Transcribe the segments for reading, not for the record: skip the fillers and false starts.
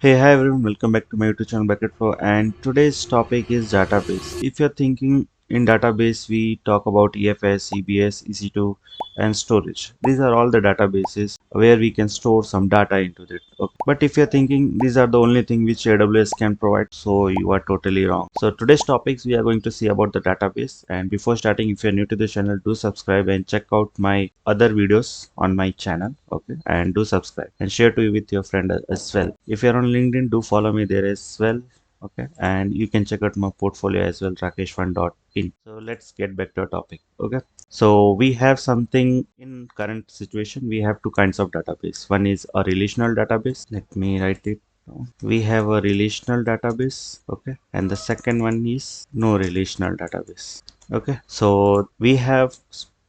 Hi everyone, welcome back to my YouTube channel Bucket Pro, and today's topic is database. If you're thinking in database, we talk about EFS, EBS, EC2 and storage. These are all the databases where we can store some data into it. Okay. But if you're thinking these are the only thing which AWS can provide, so you are totally wrong. So today's topics we are going to see about the database, and before starting, if you're new to the channel, do subscribe and check out my other videos on my channel. Okay, and do subscribe and share to you with your friend as well. If you're on LinkedIn, do follow me there as well. Okay, and you can check out my portfolio as well, rakeshfund.in. So let's get back to our topic. Okay, so we have something in current situation. We have two kinds of database. One is a relational database. Let me write it down. We have a relational database. Okay, and the second one is no relational database. Okay, so we have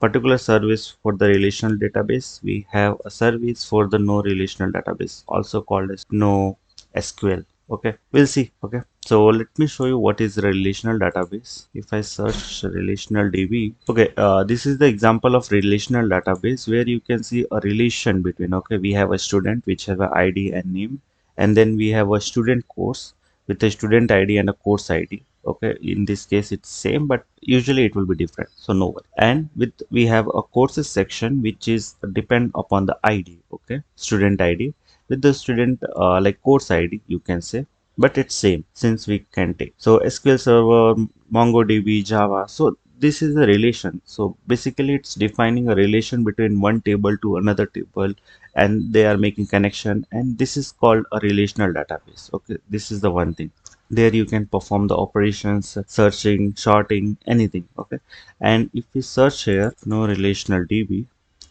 particular service for the relational database. We have a service for the no relational database, also called as no SQL. Okay, we'll see. Okay, so let me show you what is relational database. If I search relational DB, okay, this is the example of relational database where you can see a relation between. Okay, we have a student which have a ID and name, and then we have a student course with a student ID and a course ID. Okay, in this case it's same, but usually it will be different, so no worry. And with we have a courses section which is depend upon the ID. Okay, student ID with the student like course ID you can say, but it's same since we can take. So SQL Server, MongoDB, Java, so this is a relation. So basically it's defining a relation between one table to another table, and they are making connection, and this is called a relational database. Okay, this is the one thing. There you can perform the operations, searching, sorting, anything. Okay, and if we search here no relational DB,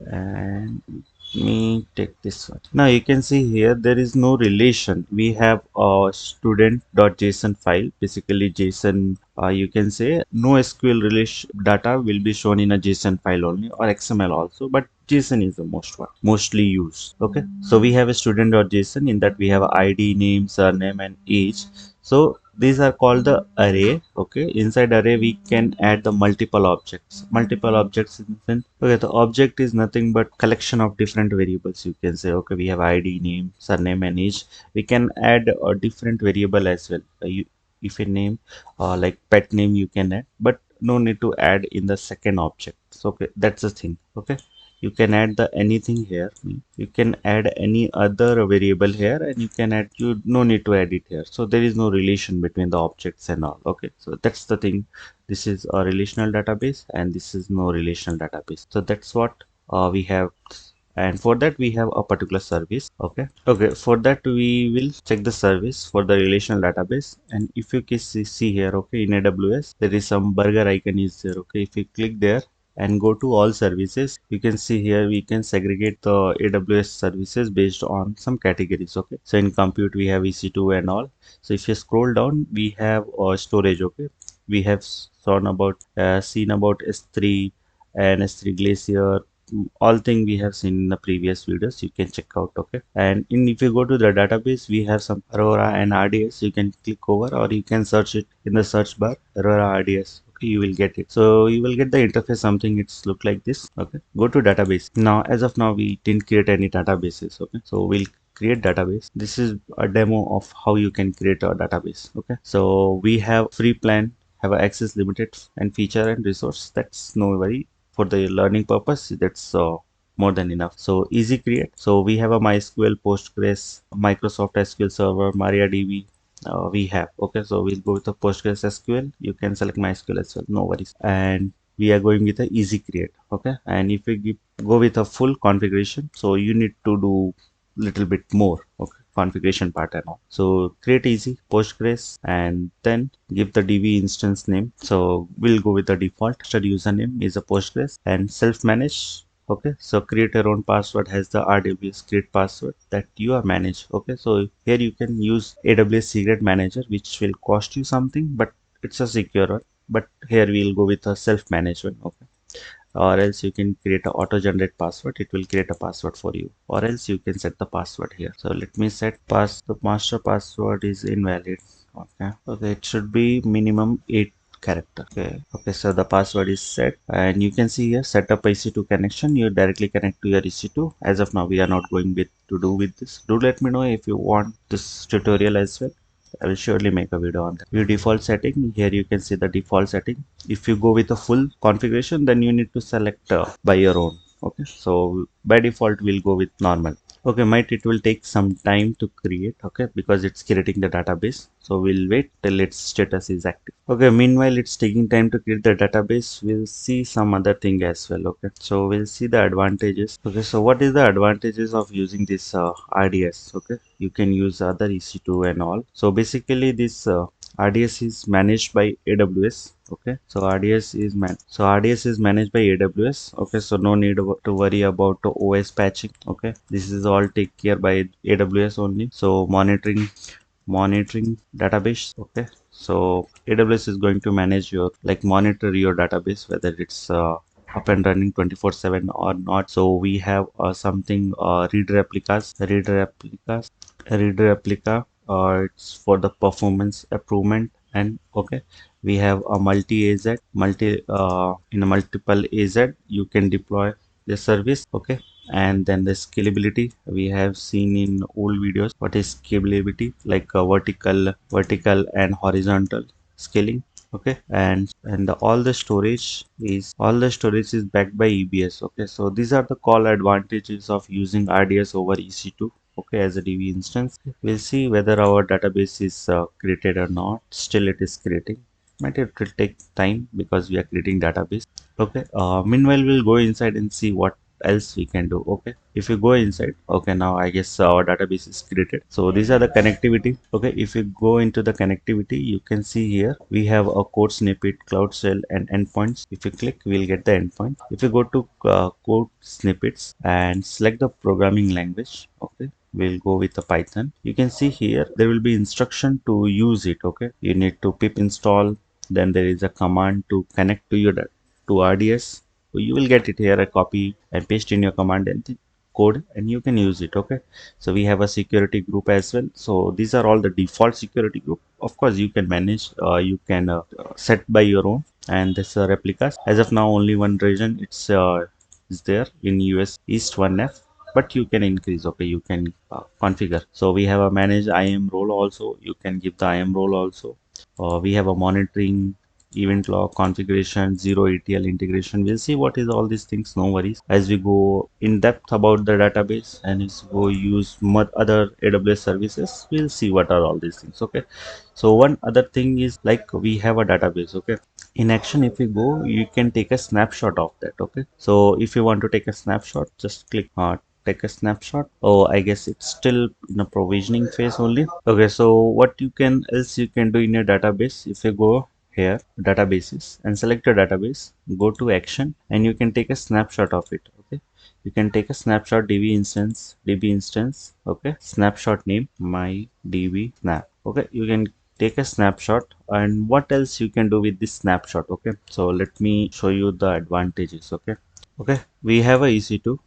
and me take this one. Now you can see here there is no relation. We have a student.json file, basically JSON. You can say no SQL relation data will be shown in a JSON file only, or XML also, but JSON is the mostly used. Okay, so we have a student.json. In that we have ID, name, surname and age. So these are called the array. Okay, inside array we can add the multiple objects. Multiple objects in the sense, okay, the object is nothing but collection of different variables. You can say, okay, we have ID, name, surname and age. We can add a different variable as well. If a name like pet name you can add, but no need to add in the second object. So okay, that's the thing. Okay, you can add the anything here. You can add any other variable here, and you can add, you no need to add it here. So there is no relation between the objects and all. Okay, so that's the thing. This is a relational database and this is no relational database. So that's what we have, and for that we have a particular service. Okay, for that we will check the service for the relational database. And if you can see here, okay, in AWS there is some burger icon is there. Okay, if you click there and go to all services, you can see here we can segregate the AWS services based on some categories. Okay, so in compute we have EC2 and all. So if you scroll down, we have storage. Okay, we have seen about S3 and S3 Glacier. All thing we have seen in the previous videos, you can check out. Okay, and if you go to the database, we have some Aurora and RDS. You can click over, or you can search it in the search bar, Aurora RDS. Okay, you will get it. So you will get the interface, something it's look like this. Okay, go to database. Now as of now we didn't create any databases. Okay, so we'll create database. This is a demo of how you can create a database. Okay, so we have free plan, have a access limited, and feature and resource. That's no worry. For the learning purpose, that's more than enough. So easy create. So we have a MySQL, Postgres, Microsoft SQL Server, MariaDB. We have. Okay, so we'll go with the Postgres SQL. You can select MySQL as well, no worries. And we are going with a easy create. Okay, and if we go with a full configuration, so you need to do little bit more. Okay, configuration part and all. So create easy Postgres, and then give the DB instance name. So we'll go with the default. Username is a Postgres, and self-manage. Okay, so create your own password, has the AWS create password that you are managed. Okay, so here you can use AWS secret manager, which will cost you something, but it's a secure one. But here we'll go with a self-management. Okay, or else you can create a auto generate password. It will create a password for you, or else you can set the password here. So let me set the master password is invalid. Okay, it should be minimum 8 character. Okay, so the password is set, and you can see here set up EC2 connection. You directly connect to your EC2. As of now, we are not going with to do with this. Do let me know if you want this tutorial as well. I will surely make a video on that. Your default setting, here you can see the default setting. If you go with a full configuration, then you need to select by your own. Okay, so by default we'll go with normal. Okay, might it will take some time to create, okay, because it's creating the database. So we'll wait till its status is active. Okay, meanwhile it's taking time to create the database. We'll see some other thing as well. Okay, so we'll see the advantages. Okay, so what is the advantages of using this RDS? Okay, you can use other EC2 and all. So basically this RDS is managed by AWS. Okay, so RDS is managed by AWS. Okay, so no need to worry about the OS patching. Okay, this is all take care by AWS only. So monitoring database. Okay, so AWS is going to manage your, like, monitor your database whether it's up and running 24/7 or not. So we have something read replica, it's for the performance improvement. And okay, we have a in a multiple AZ you can deploy the service. Okay, and then the scalability, we have seen in old videos what is scalability, like vertical and horizontal scaling. Okay, and all the storage is backed by EBS. Okay, so these are the core advantages of using RDS over EC2. Okay, as a DB instance, we'll see whether our database is created or not. Still it is creating. Might it will take time because we are creating database. Okay, meanwhile we'll go inside and see what else we can do. Okay, if you go inside, okay, now I guess our database is created. So these are the connectivity. Okay, if you go into the connectivity, you can see here we have a code snippet, cloud shell, and endpoints. If you click, we'll get the endpoint. If you go to code snippets and select the programming language, okay, we'll go with the Python. You can see here there will be instruction to use it. Okay, you need to pip install, then there is a command to connect to your to RDS. So you will get it here, a copy and paste in your command and the code, and you can use it. Okay, so we have a security group as well. So these are all the default security group. Of course you can manage, you can set by your own. And this replicas, as of now only one region it's is there in US East 1F, but you can increase. Okay, you can configure. So we have a manage IAM role also. You can give the IAM role also. We have a monitoring, event log, configuration, zero ETL integration. We'll see what is all these things. No worries. As we go in depth about the database and as we go use other AWS services, we'll see what are all these things. Okay. So one other thing is, like, we have a database. Okay. In action, if you go, you can take a snapshot of that. Okay. So if you want to take a snapshot, just click take a snapshot. Oh, I guess it's still in a provisioning phase only. Okay, so what you can else you can do in your database, if you go here databases and select your database, go to action, and you can take a snapshot of it. Okay, you can take a snapshot, db instance. Okay, snapshot name my db snap. Okay, you can take a snapshot. And what else you can do with this snapshot? Okay, so let me show you the advantages. Okay, we have a EC2.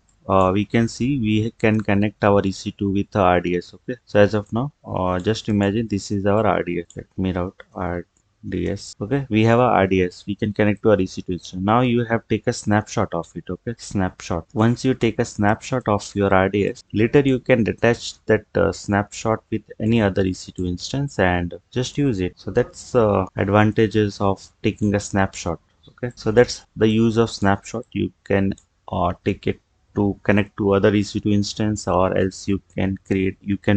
We can see we can connect our EC2 with the RDS. Okay, so as of now, just imagine this is our RDS. Let me route RDS. Okay, we have a RDS. We can connect to our EC2 instance. Now you have take a snapshot of it. Okay, snapshot. Once you take a snapshot of your RDS, later you can detach that snapshot with any other EC2 instance and just use it. So that's advantages of taking a snapshot. Okay, so that's the use of snapshot. You can take it to connect to other EC2 instance, or else you can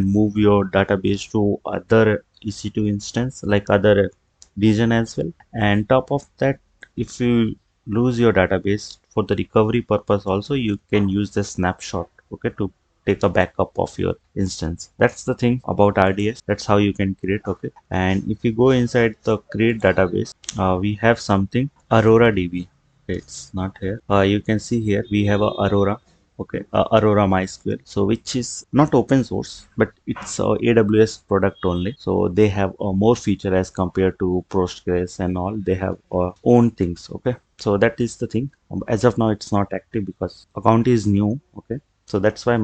move your database to other EC2 instance, like other region as well. And top of that, if you lose your database, for the recovery purpose also you can use the snapshot. Okay, to take a backup of your instance. That's the thing about RDS. That's how you can create. Okay, and if you go inside the create database, we have something Aurora DB. Okay, it's not here. You can see here we have a Aurora. Okay, Aurora MySQL. So which is not open source, but it's a AWS product only. So they have more feature as compared to Postgres and all. They have own things. Okay, so that is the thing. As of now, it's not active because account is new. Okay, so that's why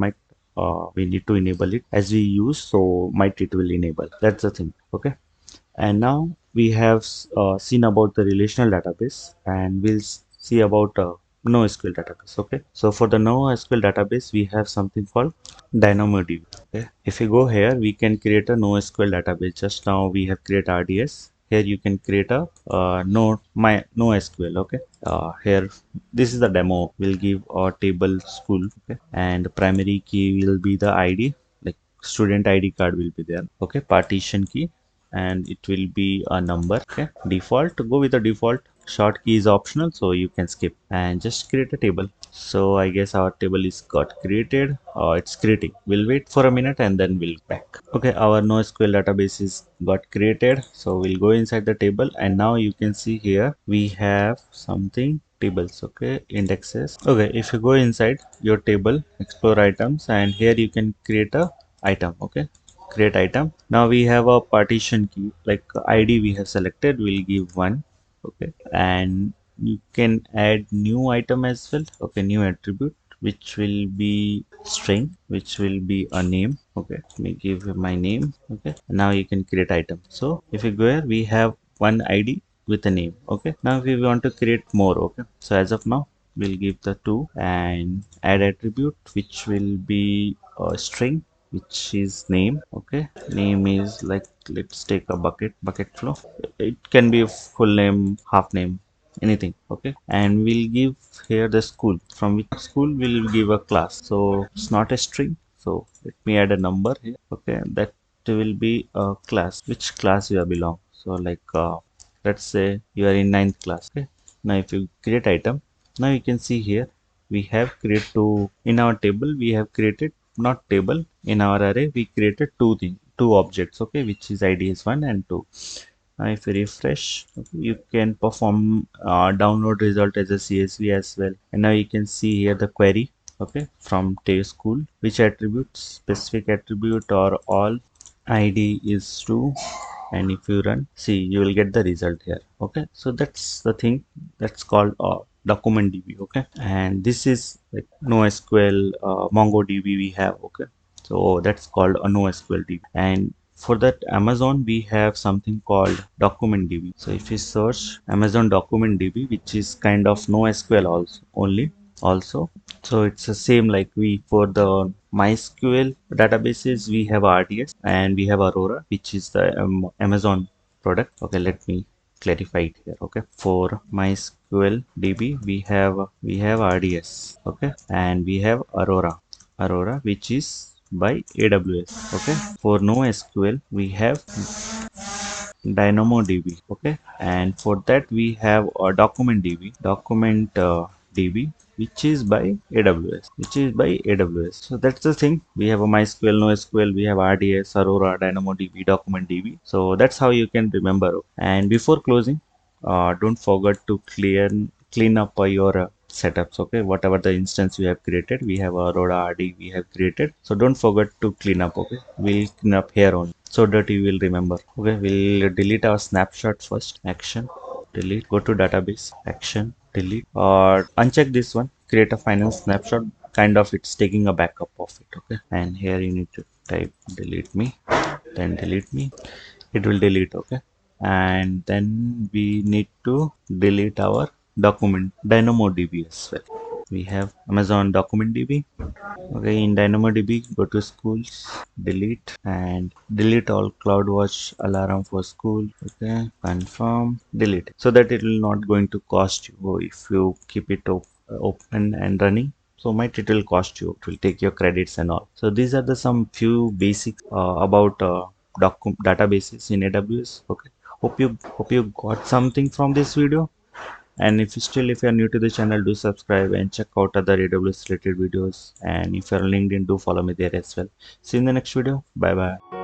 we need to enable it as we use. So might it will enable. That's the thing. Okay. And now we have seen about the relational database, and we'll see about NoSQL database. Okay, so for the NoSQL database, we have something called DynamoDB. Okay, if you go here, we can create a NoSQL database. Just now we have created RDS. Here you can create a NoSQL. Okay, here this is the demo. We'll give a table school. Okay, and primary key will be the ID, like student ID card will be there. Okay, partition key, and it will be a number. Okay, default, go with the default. Short key is optional, so you can skip and just create a table. So I guess our table is got created. It's creating. We'll wait for a minute and then we'll back. Okay, our NoSQL database is got created, so we'll go inside the table, and now you can see here we have something tables. Okay, indexes. Okay, if you go inside your table, explore items, and here you can create a item. Okay, create item. Now we have a partition key, like ID we have selected, we'll give 1. Okay, and you can add new item as well. Okay, new attribute, which will be string, which will be a name. Okay, let me give my name. Okay, now you can create item. So if you go here, we have one ID with a name. Okay, now if we want to create more. Okay, so as of now we'll give the 2 and add attribute, which will be a string, which is name. Okay, name is like, let's take a bucket flow. It can be a full name, half name, anything. Okay, and we'll give here the school, from which school we'll give a class. So it's not a string, so let me add a number here. Okay, that will be a class, which class you belong. So like let's say you are in 9th class. Okay, now if you create item, now you can see here we have created two in our table. We have created, not table, in our array we created two objects. Okay, which is id is 1 and 2. Now if you refresh, okay, you can perform download result as a CSV as well. And now you can see here the query. Okay, from school, which attribute, specific attribute or all. ID is 2, and if you run, see, you will get the result here. Okay, so that's the thing, that's called document DB. Okay, and this is like NoSQL MongoDB we have. Okay, so that's called a NoSQL DB. And for that Amazon, we have something called document DB. So if you search Amazon document DB, which is kind of NoSQL also, so it's the same like we, for the MySQL databases, we have RDS and we have Aurora, which is the Amazon product. Okay, let me clarify it here. Okay, for MySQL DB, we have RDS. Okay, and we have Aurora, which is by AWS. Okay, for NoSQL, we have DynamoDB. Okay, and for that we have a document DB, which is by AWS. So that's the thing. We have a MySQL, NoSQL, we have RDS, Aurora, DynamoDB, document DB. So that's how you can remember. And before closing, don't forget to clean up your setups. Okay, whatever the instance you have created, we have Aurora RD we have created, so don't forget to clean up. Okay, we'll clean up here on, so that you will remember. Okay, we'll delete our snapshot first. Action, delete. Go to database, action, delete, or uncheck this one, create a final snapshot. Kind of, it's taking a backup of it. Okay, and here you need to type delete me, then delete me. It will delete. Okay, and then we need to delete our document DynamoDB as well. We have Amazon document DB. Okay, in DynamoDB, go to schools, delete, and delete all CloudWatch alarm for school. Okay, confirm, delete, so that it will not going to cost you if you keep it open and running. So it will cost you, it will take your credits and all. So these are the some few basics about databases in AWS. Okay, hope you got something from this video. And if you're new to the channel, do subscribe and check out other AWS related videos. And if you're on LinkedIn, do follow me there as well. See you in the next video. Bye bye.